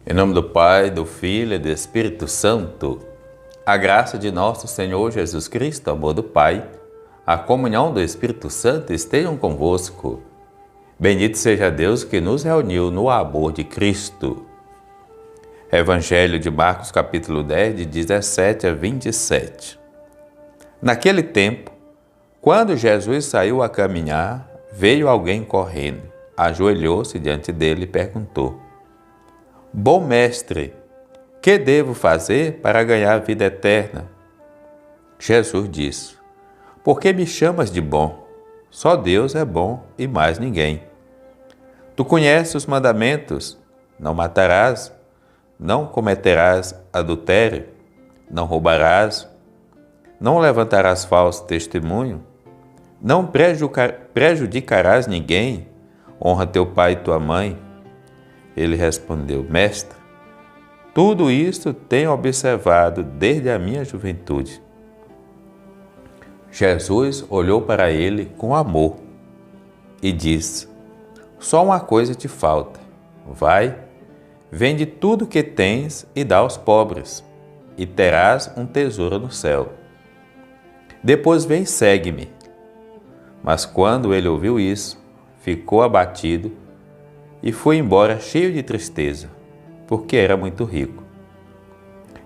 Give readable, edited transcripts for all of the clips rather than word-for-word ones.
Em nome do Pai, do Filho e do Espírito Santo, a graça de nosso Senhor Jesus Cristo, o amor do Pai, a comunhão do Espírito Santo estejam convosco. Bendito seja Deus que nos reuniu no amor de Cristo. Evangelho de Marcos, capítulo 10, de 17 a 27. Naquele tempo, quando Jesus saiu a caminhar, veio alguém correndo, ajoelhou-se diante dele e perguntou: Bom mestre, que devo fazer para ganhar a vida eterna? Jesus disse: Por que me chamas de bom? Só Deus é bom e mais ninguém. Tu conheces os mandamentos: não matarás, não cometerás adultério, não roubarás, não levantarás falso testemunho, não prejudicarás ninguém, honra teu pai e tua mãe. Ele respondeu: Mestre, tudo isto tenho observado desde a minha juventude. Jesus olhou para ele com amor e disse: Só uma coisa te falta. Vai, vende tudo o que tens e dá aos pobres, e terás um tesouro no céu. Depois vem e segue-me. Mas quando ele ouviu isso, ficou abatido e foi embora cheio de tristeza, porque era muito rico.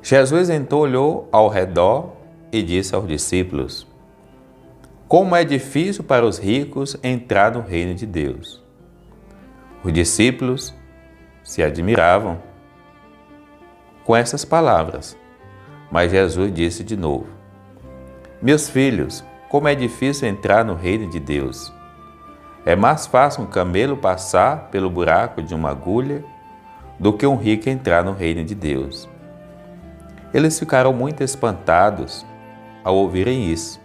Jesus então olhou ao redor e disse aos discípulos: Como é difícil para os ricos entrar no reino de Deus. Os discípulos se admiravam com essas palavras, mas Jesus disse de novo: Meus filhos, como é difícil entrar no reino de Deus. É mais fácil um camelo passar pelo buraco de uma agulha do que um rico entrar no reino de Deus. Eles ficaram muito espantados ao ouvirem isso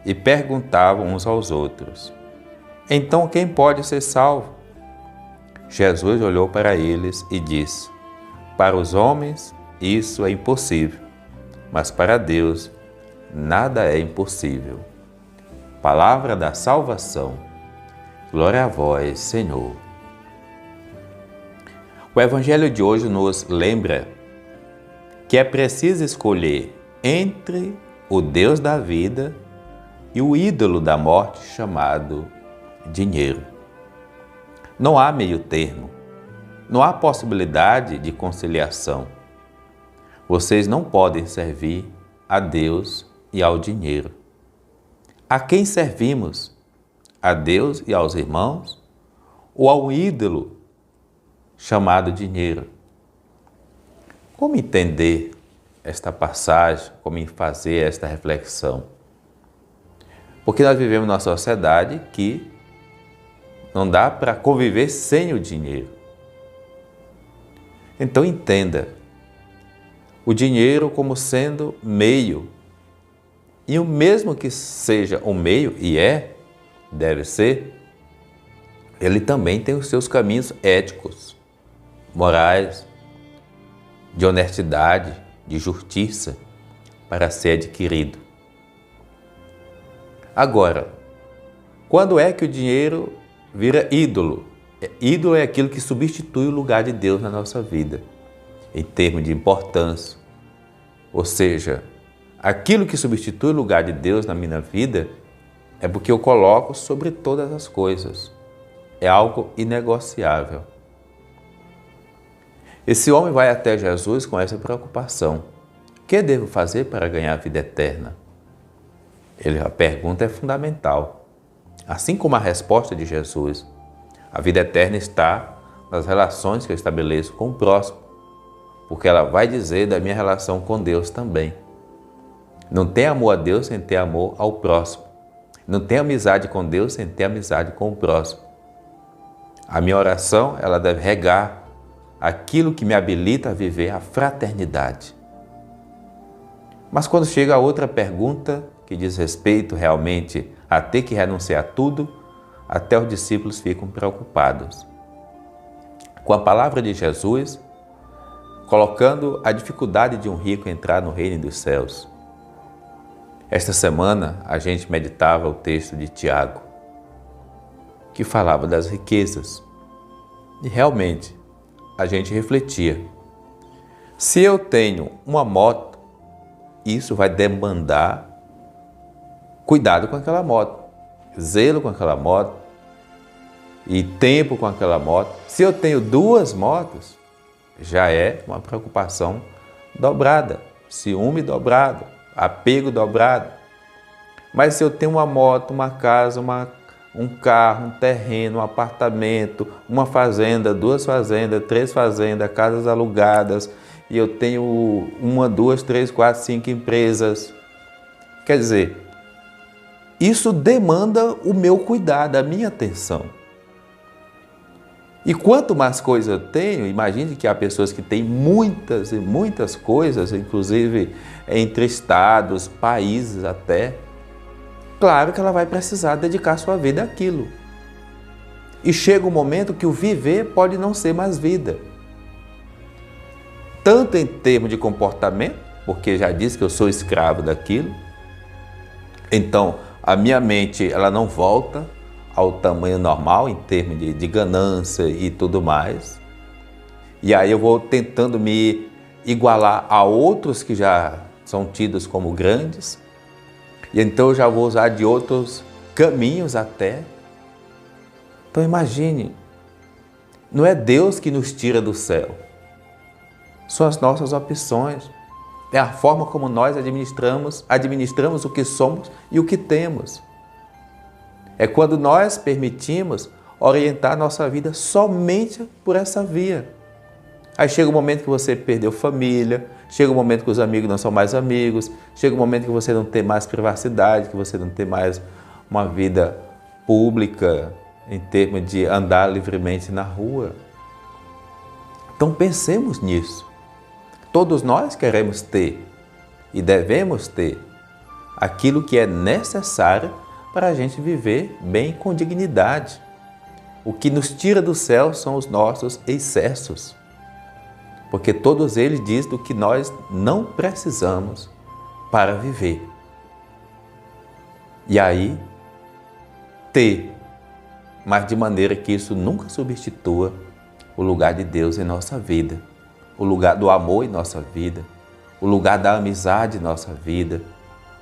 e perguntavam uns aos outros: Então quem pode ser salvo? Jesus olhou para eles e disse: Para os homens isso é impossível, mas para Deus nada é impossível. Palavra da salvação. Glória a vós, Senhor. O Evangelho de hoje nos lembra que é preciso escolher entre o Deus da vida e o ídolo da morte chamado dinheiro. Não há meio termo, não há possibilidade de conciliação. Vocês não podem servir a Deus e ao dinheiro. A quem servimos? A Deus e aos irmãos, ou ao ídolo chamado dinheiro? Como entender esta passagem, como fazer esta reflexão? Porque nós vivemos numa sociedade que não dá para conviver sem o dinheiro. Então entenda o dinheiro como sendo meio, e o mesmo que seja o meio, e deve ser, ele também tem os seus caminhos éticos, morais, de honestidade, de justiça para ser adquirido. Agora, quando é que o dinheiro vira ídolo? Ídolo é aquilo que substitui o lugar de Deus na nossa vida, em termos de importância. Ou seja, aquilo que substitui o lugar de Deus na minha vida é porque eu coloco sobre todas as coisas. É algo inegociável. Esse homem vai até Jesus com essa preocupação. O que devo fazer para ganhar a vida eterna? A pergunta é fundamental. Assim como a resposta de Jesus, a vida eterna está nas relações que eu estabeleço com o próximo, porque ela vai dizer da minha relação com Deus também. Não tem amor a Deus sem ter amor ao próximo. Não tem amizade com Deus sem ter amizade com o próximo. A minha oração, ela deve regar aquilo que me habilita a viver a fraternidade. Mas quando chega a outra pergunta, que diz respeito realmente a ter que renunciar a tudo, até os discípulos ficam preocupados. Com a palavra de Jesus, colocando a dificuldade de um rico entrar no reino dos céus. Esta semana a gente meditava o texto de Tiago, que falava das riquezas. E realmente, a gente refletia. Se eu tenho uma moto, isso vai demandar cuidado com aquela moto, zelo com aquela moto e tempo com aquela moto. Se eu tenho 2 motos, já é uma preocupação dobrada, ciúme dobrado, apego dobrado. Mas se eu tenho uma moto, uma casa, um carro, um terreno, um apartamento, uma fazenda, 2 fazendas, 3 fazendas, casas alugadas, e eu tenho 1, 2, 3, 4, 5 empresas. Quer dizer, isso demanda o meu cuidado, a minha atenção. E quanto mais coisas eu tenho, imagine que há pessoas que têm muitas e muitas coisas, inclusive entre estados, países até. Claro que ela vai precisar dedicar sua vida àquilo. E chega um momento que o viver pode não ser mais vida. Tanto em termos de comportamento, porque já disse que eu sou escravo daquilo, então a minha mente ela não volta ao tamanho normal em termos de ganância e tudo mais. E aí eu vou tentando me igualar a outros que já são tidos como grandes, e então eu já vou usar de outros caminhos até. Então imagine, não é Deus que nos tira do céu, são as nossas opções, é a forma como nós administramos o que somos e o que temos. É quando nós permitimos orientar nossa vida somente por essa via. Aí chega o momento que você perdeu família, chega o momento que os amigos não são mais amigos, chega o momento que você não tem mais privacidade, que você não tem mais uma vida pública em termos de andar livremente na rua. Então pensemos nisso. Todos nós queremos ter e devemos ter aquilo que é necessário para a gente viver bem com dignidade. O que nos tira do céu são os nossos excessos, porque todos eles dizem do que nós não precisamos para viver. E aí, ter, mas de maneira que isso nunca substitua o lugar de Deus em nossa vida, o lugar do amor em nossa vida, o lugar da amizade em nossa vida,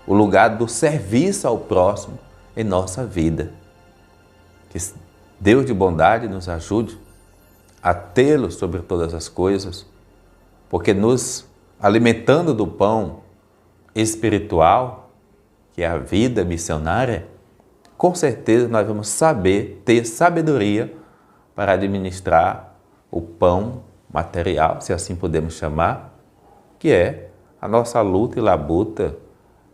o lugar do serviço ao próximo em nossa vida. Que Deus de bondade nos ajude a tê-lo sobre todas as coisas, porque nos alimentando do pão espiritual, que é a vida missionária, com certeza nós vamos saber ter sabedoria para administrar o pão material, se assim podemos chamar, que é a nossa luta e labuta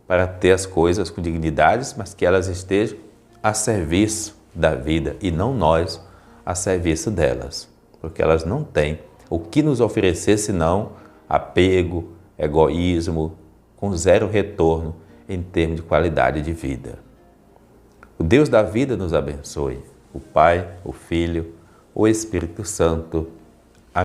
para ter as coisas com dignidades, mas que elas estejam a serviço da vida e não nós a serviço delas, porque elas não têm o que nos oferecer senão apego, egoísmo, com zero retorno em termos de qualidade de vida. O Deus da vida nos abençoe, o Pai, o Filho, o Espírito Santo.